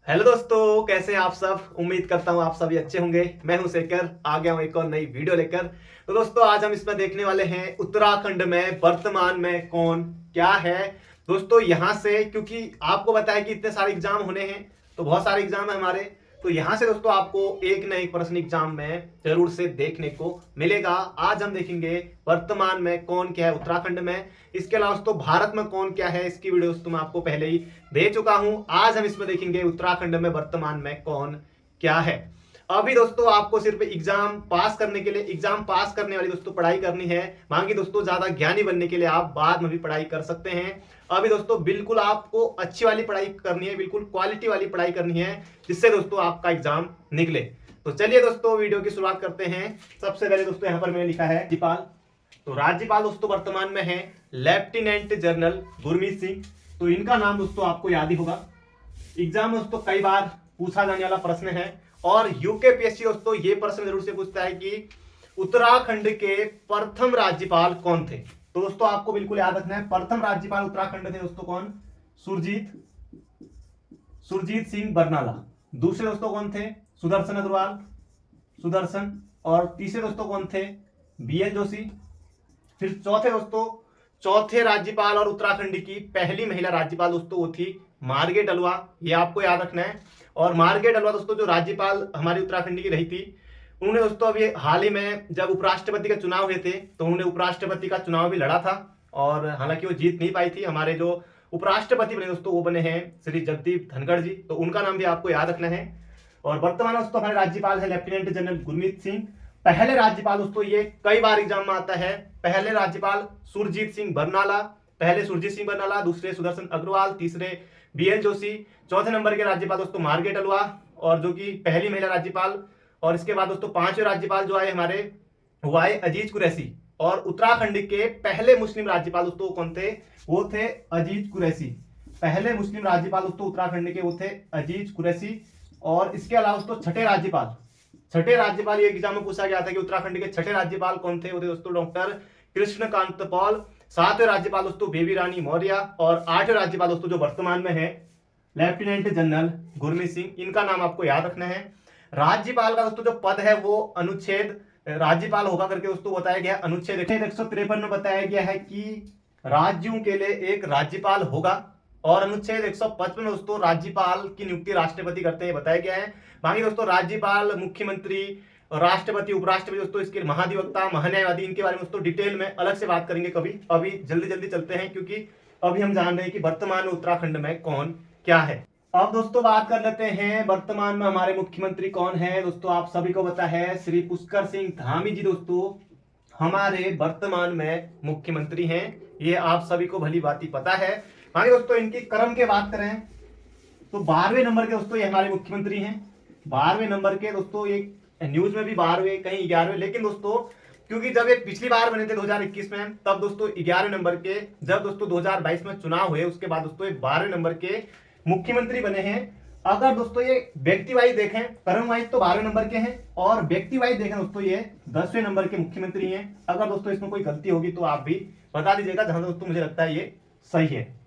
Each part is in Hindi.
हेलो दोस्तों, कैसे हैं आप सब। उम्मीद करता हूं आप सभी अच्छे होंगे। मैं हूं शेखर, आ गया हूं एक और नई वीडियो लेकर। तो दोस्तों आज हम इसमें देखने वाले हैं उत्तराखंड में वर्तमान में कौन क्या है। दोस्तों यहां से, क्योंकि आपको पता है कि इतने सारे एग्जाम होने हैं, तो बहुत सारे एग्जाम है हमारे, तो यहां से दोस्तों आपको एक न एक प्रश्न एग्जाम में जरूर से देखने को मिलेगा। आज हम देखेंगे वर्तमान में कौन क्या है उत्तराखंड में। इसके अलावा दोस्तों भारत में कौन क्या है, इसकी वीडियो दोस्तों मैं आपको पहले ही दे चुका हूं। आज हम इसमें देखेंगे उत्तराखंड में वर्तमान में कौन क्या है। अभी दोस्तों आपको सिर्फ एग्जाम पास करने के लिए, एग्जाम पास करने वाली दोस्तों पढ़ाई करनी है। बाकी दोस्तों ज्यादा ज्ञानी बनने के लिए आप बाद में भी पढ़ाई कर सकते हैं। अभी दोस्तों बिल्कुल आपको अच्छी वाली पढ़ाई करनी है, बिल्कुल क्वालिटी वाली पढ़ाई करनी है, जिससे दोस्तों आपका एग्जाम निकले। तो चलिए दोस्तों वीडियो की शुरुआत करते हैं। सबसे पहले दोस्तों यहाँ पर मैंने लिखा है राज्यपाल। तो राज्यपाल दोस्तों वर्तमान में है लेफ्टिनेंट जनरल गुरमीत सिंह। तो इनका नाम दोस्तों आपको याद ही होगा। एग्जाम में दोस्तों कई बार पूछा जाने वाला प्रश्न है, और यूकेपीएससी दोस्तों ये प्रश्न जरूर से पूछता है कि उत्तराखंड के प्रथम राज्यपाल कौन थे। तो दोस्तों आपको बिल्कुल याद रखना है, प्रथम राज्यपाल उत्तराखंड थे दोस्तों कौन? सुरजीत सिंह बरनाला। दूसरे दोस्तों कौन थे? सुदर्शन अग्रवाल, सुदर्शन। और तीसरे दोस्तों कौन थे? बीएल जोशी। फिर चौथे राज्यपाल और उत्तराखंड की पहली महिला राज्यपाल दोस्तों वो थी मार्गरेट अल्वा। ये आपको याद रखना है। और मार्गरेट अल्वा दोस्तों जो राज्यपाल हमारी उत्तराखंड की रही थी, उन्होंने दोस्तों अभी हाल ही में जब उपराष्ट्रपति का चुनाव हुए थे, तो उन्होंने उपराष्ट्रपति का चुनाव भी लड़ा था, और हालांकि वो जीत नहीं पाई थी। हमारे जो उपराष्ट्रपति बने दोस्तों वो बने हैं श्री जगदीप धनखड़ जी, तो उनका नाम भी आपको याद रखना है। और वर्तमान दोस्तों हमारे राज्यपाल है लेफ्टिनेंट जनरल गुरमीत सिंह। पहले राज्यपाल दोस्तों, ये कई बार एग्जाम में आता है, पहले राज्यपाल सुरजीत सिंह बरनाला, पहले सुरजीत सिंह बरनाला, दूसरे सुदर्शन अग्रवाल, तीसरे बीएल जोशी, चौथे नंबर के राज्यपाल दोस्तों मार्गरेट अल्वा, और जो कि पहली महिला राज्यपाल। और इसके बाद दोस्तों पांचवें राज्यपाल जो आए हमारे वो आए अजीज कुरैशी। और उत्तराखंड के पहले मुस्लिम राज्यपाल दोस्तों कौन थे? वो थे अजीज कुरैशी। पहले मुस्लिम राज्यपाल दोस्तों उत्तराखंड के वो थे अजीज कुरैशी। और इसके अलावा दोस्तों छठे राज्यपाल ये एग्जाम में पूछा गया था कि उत्तराखंड के छठे राज्यपाल कौन थे? वो थे दोस्तों डॉक्टर कृष्णकांत पॉल। सातवें राज्यपाल दोस्तों बेबी रानी मौर्य। और आठवें राज्यपाल दोस्तों जो वर्तमान में है लेफ्टिनेंट जनरल गुरमीत सिंह। इनका नाम आपको याद रखना है। राज्यपाल का दोस्तों जो पद है वो अनुच्छेद राज्यपाल होगा करके दोस्तों बताया गया। अनुच्छेद 153 में बताया गया है कि राज्यों के लिए एक राज्यपाल होगा, और अनुच्छेद 155 में दोस्तों राज्यपाल की नियुक्ति राष्ट्रपति करते हैं बताया गया है। बाकी दोस्तों राज्यपाल, मुख्यमंत्री, राष्ट्रपति, उपराष्ट्रपति दोस्तों इसके महाधिवक्ता, महान्यायवादी, इनके बारे में दोस्तों डिटेल में अलग से बात करेंगे कभी। अभी जल्दी चलते हैं, क्योंकि अभी हम जान रहे हैं कि वर्तमान में उत्तराखंड में कौन क्या है। अब दोस्तों बात कर लेते हैं वर्तमान में हमारे मुख्यमंत्री कौन है। दोस्तों आप सभी को पता है श्री पुष्कर सिंह धामी जी दोस्तों हमारे वर्तमान में मुख्यमंत्री हैं। ये आप सभी को भली बात पता है। बाकी दोस्तों इनकी क्रम के बात करें तो 12वें नंबर के दोस्तों ये हमारे मुख्यमंत्री हैं। 12वें नंबर के दोस्तों, ये न्यूज में भी 12वें कहीं 11वें, लेकिन दोस्तों क्योंकि जब ये पिछली बार बने थे 2021 में, तब दोस्तों 11वें नंबर के, जब दोस्तों 2022 में चुनाव हुए उसके बाद दोस्तों ये 12वें नंबर के मुख्यमंत्री बने हैं। अगर दोस्तों ये व्यक्ति वाइज देखें, क्रम वाइज तो 12वें नंबर के हैं, और व्यक्ति वाइज देखें दोस्तों ये 10वें नंबर के मुख्यमंत्री हैं। अगर दोस्तों इसमें कोई गलती होगी तो आप भी बता दीजिएगा, जहां दोस्तों मुझे लगता है ये सही है।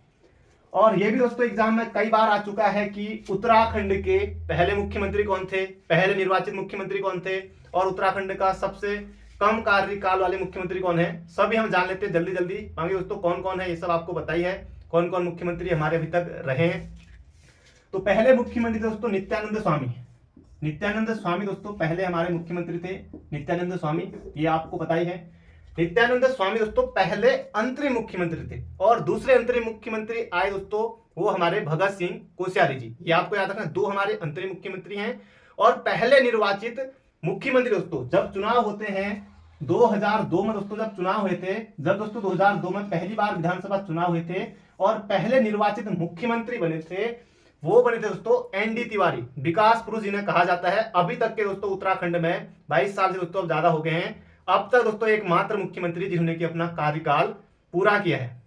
और ये भी दोस्तों एग्जाम में कई बार आ चुका है कि उत्तराखंड के पहले मुख्यमंत्री कौन थे, पहले निर्वाचित मुख्यमंत्री कौन थे, और उत्तराखंड का सबसे कम कार्यकाल वाले मुख्यमंत्री कौन है, सभी हम जान लेते हैं जल्दी। बाकी दोस्तों कौन कौन है ये सब आपको बताई है, कौन कौन मुख्यमंत्री हमारे अभी तक रहे हैं। तो पहले मुख्यमंत्री दोस्तों नित्यानंद स्वामी दोस्तों पहले हमारे मुख्यमंत्री थे। नित्यानंद स्वामी, ये आपको पता ही है। नित्यानंद स्वामी दोस्तों पहले अंतरिम मुख्यमंत्री थे, और दूसरे अंतरिम मुख्यमंत्री आए दोस्तों वो हमारे भगत सिंह कोश्यारी जी। ये आपको याद रखना, दो हमारे अंतरिम मुख्यमंत्री हैं। और पहले निर्वाचित मुख्यमंत्री दोस्तों जब चुनाव होते हैं 2002 में दोस्तों, जब चुनाव हुए थे, जब दोस्तों 2002 में पहली बार विधानसभा चुनाव हुए थे, और पहले निर्वाचित मुख्यमंत्री बने थे वो बने थे दोस्तों एनडी तिवारी, विकास पुरुष जिन्हें कहा जाता है। अभी तक के दोस्तों उत्तराखंड में 22 साल से दोस्तों अब ज्यादा हो गए हैं। अब तक दोस्तों एकमात्र मुख्यमंत्री जिन्होंने कि अपना कार्यकाल पूरा किया है।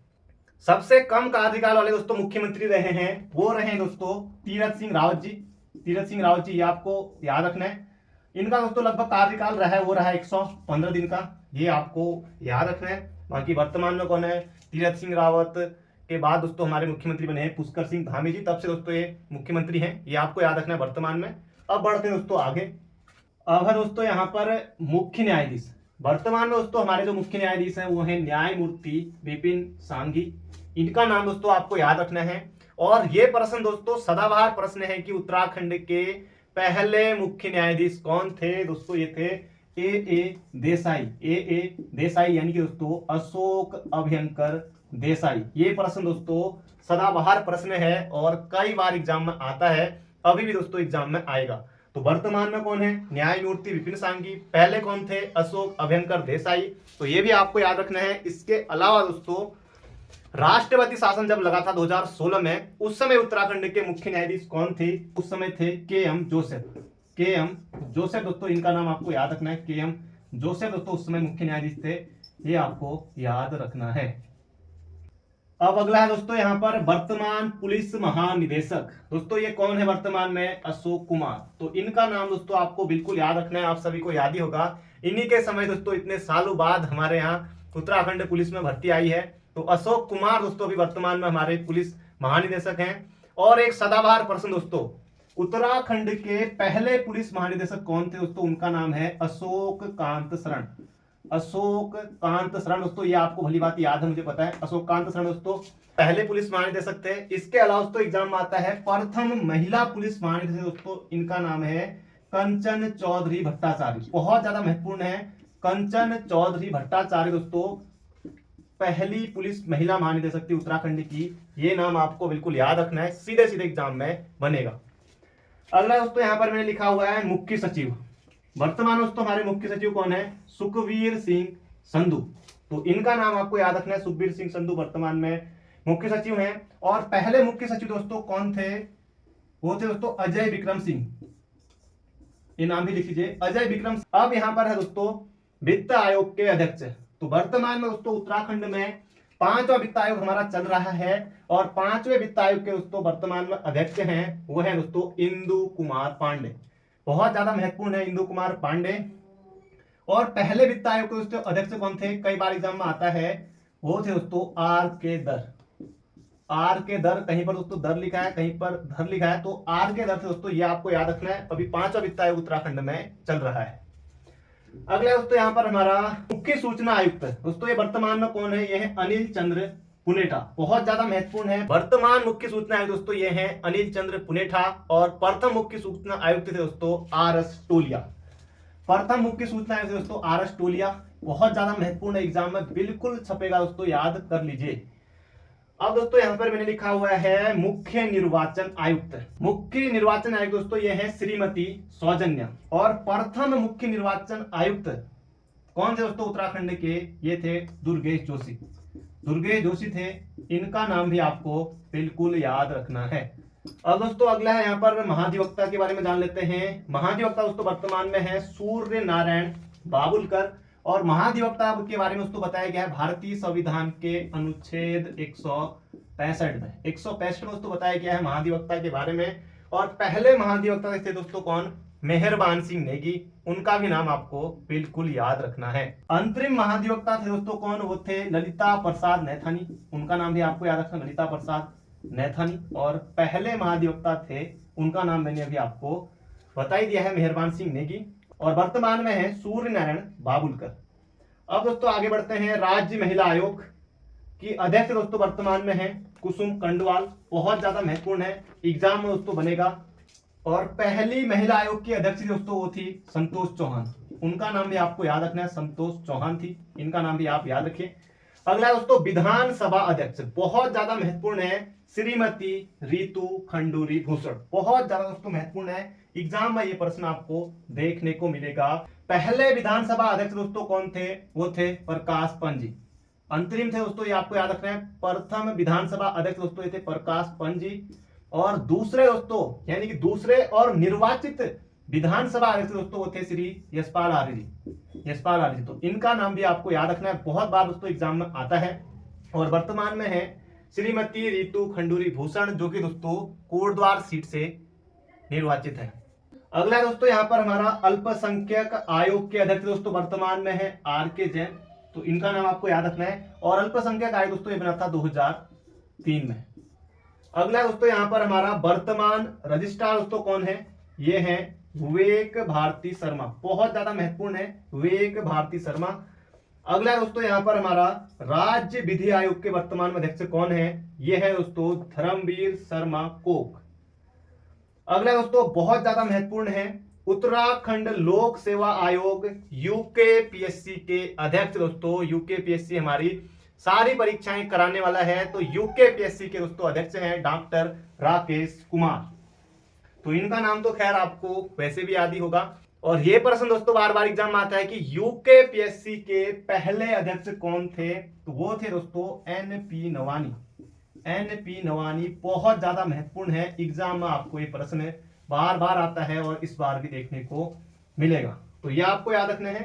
सबसे कम कार्यकाल वाले दोस्तों मुख्यमंत्री रहे हैं वो रहे दोस्तों तीरथ सिंह रावत जी। ये आपको याद रखना है। इनका दोस्तों लगभग कार्यकाल रहा है वो रहा 115 दिन का, ये आपको याद रखना है। बाकी वर्तमान में कौन है? तीरथ सिंह रावत, के बाद दोस्तों हमारे मुख्यमंत्री बने हैं पुष्कर सिंह धामी जी, तब से दोस्तों ये मुख्यमंत्री हैं, ये आपको याद रखना है वर्तमान में। अब बढ़ते हैं दोस्तों आगे। अब है दोस्तों यहाँ पर मुख्य न्यायाधीश। वर्तमान में दोस्तों हमारे जो मुख्य न्यायाधीश हैं वो है न्यायमूर्ति विपिन सांघी। इनका नाम दोस्तों आपको याद रखना है। और ये प्रश्न दोस्तों सदाबहार प्रश्न है कि उत्तराखंड के पहले मुख्य न्यायाधीश कौन थे दोस्तों, ये थे ए देसाई। ए देसाई यानी कि दोस्तों अशोक अभ्यंकर देसाई। ये प्रश्न दोस्तों सदाबहार प्रश्न है और कई बार एग्जाम में आता है, अभी भी दोस्तों एग्जाम में आएगा। तो वर्तमान में कौन है, न्यायमूर्ति विपिन सांघी। पहले कौन थे, अशोक अभ्यंकर देसाई। तो ये भी आपको याद रखना है। इसके अलावा दोस्तों राष्ट्रपति शासन जब लगा था 2016 में, उस समय उत्तराखंड के मुख्य न्यायाधीश कौन थे, उस समय थे के.एम. जोसेफ। के.एम. जोसेफ दोस्तों इनका नाम आपको याद रखना है। के.एम. जोसेफ दोस्तों उस समय मुख्य न्यायाधीश थे, ये आपको याद रखना है। अब अगला है दोस्तों यहाँ पर वर्तमान पुलिस महानिदेशक। दोस्तों ये कौन है वर्तमान में, अशोक कुमार। तो इनका नाम दोस्तों आपको बिल्कुल याद रखना है, आप सभी को याद ही होगा। इन्हीं के समय दोस्तों इतने सालों बाद हमारे यहाँ उत्तराखंड पुलिस में भर्ती आई है। तो अशोक कुमार दोस्तों अभी वर्तमान में हमारे पुलिस महानिदेशक हैं। और एक सदाबहार प्रश्न दोस्तों, उत्तराखंड के पहले पुलिस महानिदेशक कौन थे दोस्तों, उनका नाम है अशोक कांत शरण। अशोक कांत शरण दोस्तों, ये आपको भली बात याद है, मुझे पता है। अशोक कांत शरण दोस्तों पहले पुलिस महानिदेशक थे। इसके अलावा दोस्तों एग्जाम में आता है प्रथम महिला पुलिस महानिदेशक दोस्तों, इनका नाम है कंचन चौधरी भट्टाचार्य। बहुत ज्यादा महत्वपूर्ण है, कंचन चौधरी भट्टाचार्य दोस्तों पहली पुलिस महिला महानिदेशक थी उत्तराखंड की। ये नाम आपको बिल्कुल याद रखना है, सीधे सीधे एग्जाम में बनेगा। अगला दोस्तों यहाँ पर मैंने लिखा हुआ है मुख्य सचिव। वर्तमान दोस्तों हमारे मुख्य सचिव कौन है, सुखबीर सिंह संधू। तो इनका नाम आपको याद रखना है, सुखबीर सिंह संधू वर्तमान में मुख्य सचिव हैं। और पहले मुख्य सचिव दोस्तों कौन थे, वो थे दोस्तों अजय विक्रम सिंह। ये नाम भी लिख लीजिए, अजय विक्रम। अब यहाँ पर है दोस्तों वित्त आयोग के अध्यक्ष। तो वर्तमान में दोस्तों उत्तराखंड में 5वां वित्त आयोग हमारा चल रहा है और 5वें वित्त आयोग के दोस्तों वर्तमान में अध्यक्ष हैं, वो है दोस्तों इंदु कुमार पांडे। बहुत ज्यादा महत्वपूर्ण है इंदु कुमार पांडे। और पहले वित्त आयोग के दोस्तों अध्यक्ष कौन थे, कई बार एग्जाम में आता है, वो थे दोस्तों आर के दर। आर के दर, कहीं पर दोस्तों दर लिखा है, कहीं पर धर लिखा है, तो आर के दर थे दोस्तों, ये आपको याद रखना है। अभी 5वां वित्त आयोग उत्तराखंड में चल रहा है। अगला दोस्तों यहाँ पर हमारा मुख्य सूचना आयुक्त। दोस्तों ये वर्तमान में कौन है, ये है अनिल चंद्र पुनेठा। बहुत ज्यादा महत्वपूर्ण है। वर्तमान मुख्य सूचना आयुक्त दोस्तों ये है अनिल चंद्र पुनेठा। और प्रथम मुख्य सूचना आयुक्त थे दोस्तों आर.एस. टोलिया। प्रथम मुख्य सूचना आयुक्त दोस्तों आर.एस. टोलिया। बहुत ज्यादा महत्वपूर्ण एग्जाम में बिल्कुल छपेगा दोस्तों, याद कर लीजिए। अब दोस्तों यहाँ पर मैंने लिखा हुआ है मुख्य निर्वाचन आयुक्त। मुख्य निर्वाचन आयुक्त दोस्तों ये है श्रीमती सौजन्या। और प्रथम मुख्य निर्वाचन आयुक्त कौन थे दोस्तों उत्तराखंड के, ये थे दुर्गेश जोशी। दुर्गेश जोशी थे, इनका नाम भी आपको बिल्कुल याद रखना है। अब दोस्तों अगला है यहाँ पर महाधिवक्ता के बारे में जान लेते हैं। महाधिवक्ता दोस्तों वर्तमान में है सूर्य नारायण बाबुलकर। और महाधिवक्ता के बारे में दोस्तों बताया गया है भारतीय संविधान के अनुच्छेद 165 में। 165 में दोस्तों बताया गया है महाधिवक्ता के बारे में। और पहले महाधिवक्ता थे दोस्तों कौन, मेहरबान सिंह नेगी। उनका भी नाम आपको बिल्कुल याद रखना है। अंतरिम महाधिवक्ता थे दोस्तों कौन, वो थे ललिता प्रसाद नैथानी। उनका नाम भी आपको याद रखना, ललिता प्रसाद नैथानी। और पहले महाधिवक्ता थे, उनका नाम मैंने अभी आपको बता ही दिया है, मेहरबान सिंह नेगी। और वर्तमान में है सूर्य नारायण बाबुलकर। अब दोस्तों आगे बढ़ते हैं। राज्य महिला आयोग की अध्यक्ष दोस्तों वर्तमान में है कुसुम कंडवाल। बहुत ज्यादा महत्वपूर्ण है, एग्जाम में दोस्तों बनेगा। और पहली महिला आयोग की अध्यक्ष दोस्तों वो थी संतोष चौहान। उनका नाम भी आपको याद रखना है, संतोष चौहान थी, इनका नाम भी आप याद रखिए। अगला दोस्तों विधानसभा अध्यक्ष, बहुत ज्यादा महत्वपूर्ण है, श्रीमती रितु खंडूरी भूषण। बहुत ज्यादा दोस्तों महत्वपूर्ण है, एग्जाम में ये प्रश्न आपको देखने को मिलेगा। पहले विधानसभा अध्यक्ष दोस्तों कौन थे, वो थे प्रकाश पंत जी। अंतरिम थे दोस्तों, ये आपको याद रखना है। प्रथम विधानसभा अध्यक्ष दोस्तों ये थे प्रकाश पंत जी। और दूसरे दोस्तों यानी कि दूसरे और निर्वाचित विधानसभा अध्यक्ष दोस्तों वो थे श्री यशपाल आर्य जी। यशपाल आर्य जी, तो इनका नाम भी आपको याद रखना है, बहुत बार दोस्तों एग्जाम में आता है। और वर्तमान में है श्रीमती रितु खंडूरी भूषण, जो कि दोस्तों कोटद्वार सीट से निर्वाचित है। अगला दोस्तों यहाँ पर हमारा अल्पसंख्यक आयोग के अध्यक्ष दोस्तों वर्तमान में है आर के जैन। तो इनका नाम आपको याद रखना है। और अल्पसंख्यक आयोग दोस्तों ये बना था 2003 में। अगला दोस्तों यहाँ पर हमारा वर्तमान रजिस्ट्रार दोस्तों कौन है, ये है विवेक भारती शर्मा, बहुत ज्यादा महत्वपूर्ण है विवेक भारती शर्मा। अगला दोस्तों यहाँ पर हमारा राज्य विधि आयोग के वर्तमान में अध्यक्ष कौन है, ये है दोस्तों धर्मवीर शर्मा कोक। अगला दोस्तों बहुत ज्यादा महत्वपूर्ण है उत्तराखंड लोक सेवा आयोग यूकेपीएससी के अध्यक्ष दोस्तों, यूकेपीएससी हमारी सारी परीक्षाएं कराने वाला है, तो यूकेपीएससी के दोस्तों अध्यक्ष हैं डॉक्टर राकेश कुमार। तो इनका नाम तो खैर आपको वैसे भी याद ही होगा। और ये प्रश्न दोस्तों बार बार एग्जाम में आता है कि यूकेपीएससी के पहले अध्यक्ष कौन थे, तो वो थे दोस्तों एनपी नवानी। एनपी नवानी बहुत ज्यादा महत्वपूर्ण है, एग्जाम में आपको ये प्रश्न बार बार आता है और इस बार भी देखने को मिलेगा, तो ये आपको याद रखना है।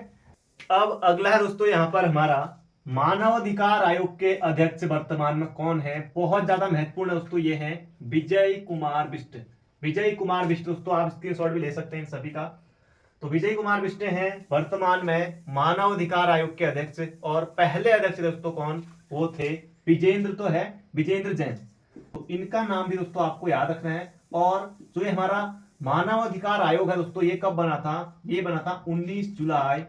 अब अगला है दोस्तों यहाँ पर हमारा मानवाधिकार आयोग के अध्यक्ष वर्तमान में कौन है, बहुत ज्यादा महत्वपूर्ण है दोस्तों, ये है विजय कुमार बिष्ट। विजय कुमार बिष्ट दोस्तों आप स्क्रीनशॉट भी ले सकते हैं इन सभी का। तो विजय कुमार बिष्ट हैं वर्तमान में मानवाधिकार आयोग के अध्यक्ष, और पहले अध्यक्ष दोस्तों कौन, वो थे विजेंद्र, तो है विजेंद्र जैन। तो इनका नाम भी दोस्तों आपको याद रखना है। और जो ये हमारा मानवाधिकार आयोग है दोस्तों, ये कब बना था, ये बना था 19 जुलाई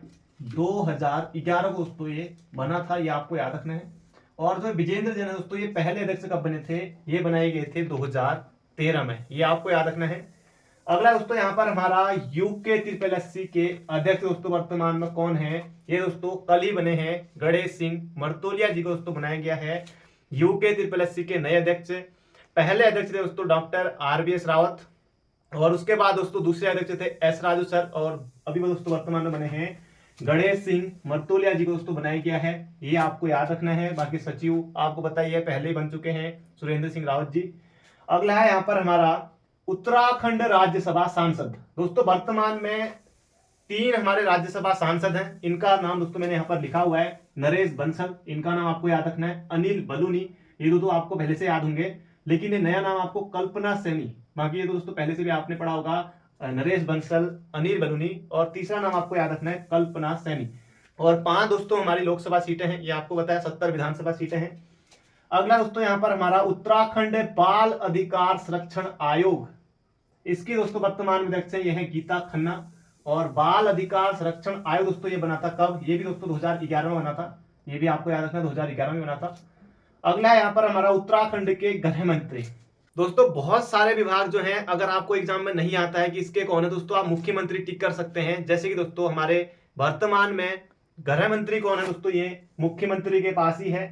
2011 को दोस्तों ये बना था, ये आपको याद रखना है। और जो विजेंद्र जैन है दोस्तों, ये पहले अध्यक्ष कब बने थे, ये बनाए गए थे 2013 में, ये आपको याद रखना है। अगला दोस्तों यहाँ पर हमारा यूके के अध्यक्ष दोस्तों वर्तमान में कौन है, ये दोस्तों कल ही बने हैं गणेश सिंह मर्तोलिया जी को दोस्तों बनाया गया है यूके के नए अध्यक्ष। पहले अध्यक्ष थे दोस्तों डॉक्टर RVS रावत, और उसके बाद दोस्तों दूसरे अध्यक्ष थे S राजू सर, और अभी वो दोस्तों वर्तमान में बने हैं गणेश सिंह मर्तोलिया जी को दोस्तों बनाया गया है, ये आपको याद रखना है। बाकी सचिव आपको बताइए पहले ही बन चुके हैं सुरेंद्र सिंह रावत जी। अगला है यहाँ पर हमारा उत्तराखंड राज्यसभा सांसद दोस्तों, वर्तमान में 3 हमारे राज्यसभा सांसद हैं, इनका नाम दोस्तों मैंने यहाँ पर लिखा हुआ है नरेश बंसल, इनका नाम आपको याद रखना है। अनिल बलूनी, ये दोस्तों आपको पहले से याद होंगे, लेकिन ये नया नाम आपको कल्पना सैनी, बाकी ये दोस्तों पहले से भी आपने पढ़ा होगा नरेश बंसल, अनिल बलूनी, और तीसरा नाम आपको याद रखना है कल्पना सैनी। और 5 दोस्तों हमारी लोकसभा सीटें हैं, ये आपको बताया 70 विधानसभा सीटें हैं। अगला दोस्तों यहाँ पर हमारा उत्तराखंड बाल अधिकार संरक्षण आयोग, इसकी दोस्तों वर्तमान में अध्यक्ष है, ये है गीता खन्ना। और बाल अधिकार संरक्षण आयोग दोस्तों ये बना था कब, ये भी दोस्तों 2011 में बना था, ये भी आपको याद रखना 2011 में बना था। अगला यहाँ पर हमारा उत्तराखंड के गृह मंत्री दोस्तों, बहुत सारे विभाग जो हैं अगर आपको एग्जाम में नहीं आता है कि इसके कौन है दोस्तों, आप मुख्यमंत्री टिक कर सकते हैं। जैसे कि दोस्तों हमारे वर्तमान में गृह मंत्री कौन है दोस्तों, ये मुख्यमंत्री के पास ही है।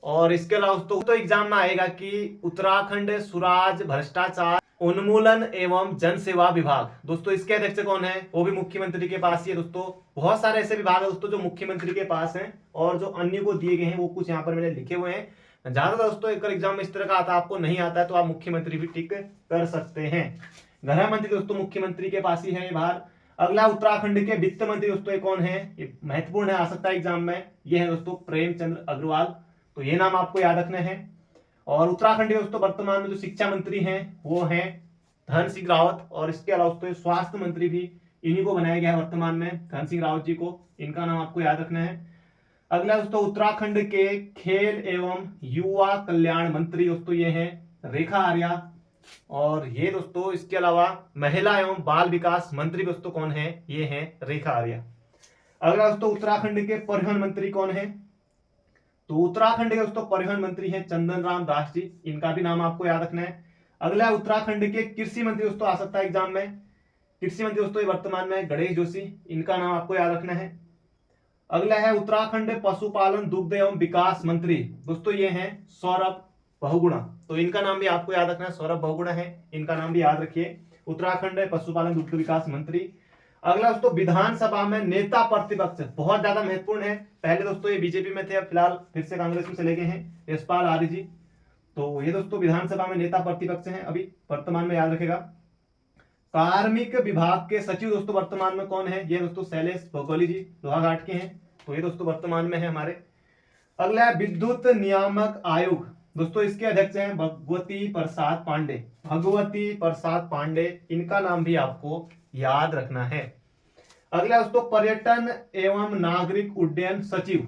और इसके अलावा दोस्तों एग्जाम में आएगा कि उत्तराखंड सुराज भ्रष्टाचार उन्मूलन एवं जन सेवा विभाग दोस्तों, इसके अध्यक्ष कौन है, वो भी मुख्यमंत्री के पास ही है दोस्तों। बहुत सारे ऐसे विभाग है दोस्तों जो मुख्यमंत्री के पास हैं, और जो अन्य को दिए गए हैं वो कुछ यहाँ पर मैंने लिखे हुए हैं। ज्यादा दोस्तों एक एग्जाम में इस तरह का आता है, आपको नहीं आता है तो आप मुख्यमंत्री भी टिक कर सकते हैं। गृह मंत्री दोस्तों मुख्यमंत्री के पास ही है ये बाहर। अगला उत्तराखंड के वित्त मंत्री दोस्तों ये कौन है, ये महत्वपूर्ण है, आ सकता है एग्जाम में, ये है दोस्तों प्रेमचंद्र अग्रवाल, तो ये नाम आपको याद रखना है। और उत्तराखंड के दोस्तों वर्तमान में जो शिक्षा मंत्री हैं वो हैं धन सिंह रावत, और इसके अलावा दोस्तों स्वास्थ्य मंत्री भी इन्हीं को बनाया गया है वर्तमान में, धन सिंह रावत जी को, इनका नाम आपको याद रखना है। अगला दोस्तों उत्तराखंड के खेल एवं युवा कल्याण मंत्री दोस्तों ये हैं रेखा आर्या, और ये दोस्तों इसके अलावा महिला एवं बाल विकास मंत्री दोस्तों कौन है, ये हैं रेखा आर्या। अगला दोस्तों उत्तराखंड के परिवहन मंत्री कौन है, तो उत्तराखंड के दोस्तों परिवहन मंत्री हैं चंदन राम दास जी, इनका भी नाम आपको याद रखना है। अगला उत्तराखंड के कृषि मंत्री दोस्तों आ सकता है एग्जाम में, कृषि मंत्री दोस्तों वर्तमान में गणेश जोशी, इनका नाम आपको याद रखना है। अगला है उत्तराखंड पशुपालन दुग्ध एवं विकास मंत्री दोस्तों, ये हैं सौरभ बहुगुणा, तो इनका नाम भी आपको याद रखना है, सौरभ बहुगुणा है, इनका नाम भी याद रखिए, उत्तराखंड पशुपालन दुग्ध विकास मंत्री। अगला दोस्तों विधानसभा में नेता प्रतिपक्ष, बहुत ज्यादा महत्वपूर्ण है, पहले दोस्तों ये बीजेपी में थे, अब फिलहाल फिर से कांग्रेस में चले गए हैं यशपाल आर्य जी, तो ये दोस्तों विधानसभा में नेता प्रतिपक्ष हैं अभी वर्तमान में, याद रखेगा। कार्मिक विभाग के सचिव दोस्तों वर्तमान में कौन है, ये दोस्तों शैलेश भोगोली जी लोहाघाट के हैं, तो ये दोस्तों वर्तमान में है हमारे। अगला है विद्युत नियामक आयोग दोस्तों, इसके अध्यक्ष हैं भगवती प्रसाद पांडे, भगवती प्रसाद पांडे, इनका नाम भी आपको याद रखना है। अगला दोस्तों पर्यटन एवं नागरिक उड्डयन सचिव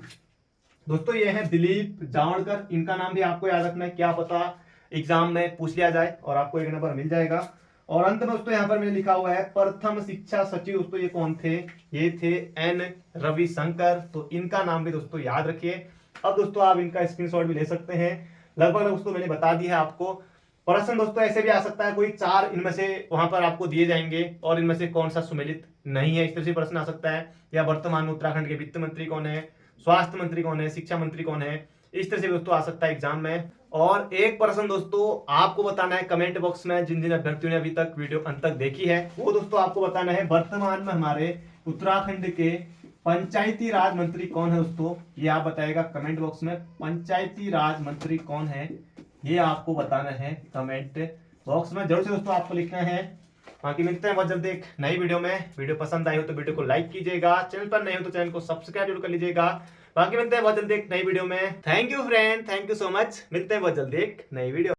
दोस्तों ये है दिलीप जावड़कर, इनका नाम भी आपको याद रखना है, क्या पता एग्जाम में पूछ लिया जाए और आपको 1 नंबर मिल जाएगा। और अंत में दोस्तों यहाँ पर मैंने लिखा हुआ है प्रथम शिक्षा सचिव, दोस्तों ये कौन थे, ये थे एन रविशंकर, तो इनका नाम भी दोस्तों याद रखिए। अब दोस्तों आप इनका स्क्रीनशॉट भी ले सकते हैं। लगभग दोस्तों मैंने बता दिया है आपको। प्रश्न दोस्तों ऐसे भी आ सकता है, कोई 4 इनमें से वहां पर आपको दिए जाएंगे और इनमें से कौन सा सुमेलित नहीं है, इस तरह से प्रश्न आ सकता है। या वर्तमान में उत्तराखंड के वित्त मंत्री कौन है, स्वास्थ्य मंत्री कौन है, शिक्षा मंत्री कौन है, इस तरह से दोस्तों आ सकता है एग्जाम में। और एक प्रश्न दोस्तों आपको बताना है कमेंट बॉक्स में, जिन जिन अभ्यर्थियों ने अभी तक वीडियो अंत तक देखी है, वो दोस्तों आपको बताना है वर्तमान में हमारे उत्तराखंड के पंचायती राज मंत्री कौन है दोस्तों, ये आप बताएगा कमेंट बॉक्स में। पंचायती राज मंत्री कौन है ये आपको बताना है कमेंट बॉक्स में, जरूर से दोस्तों आपको लिखना है। बाकी मिलते हैं बहुत जल्दी एक नई वीडियो में। वीडियो पसंद आई हो तो वीडियो को लाइक कीजिएगा, चैनल पर नए हो तो चैनल को सब्सक्राइब जरूर कर लीजिएगा। बाकी मिलते हैं बहुत जल्दी एक नई वीडियो में। Thank you friend, thank you so much. मिलते हैं बहुत जल्दी एक नई वीडियो।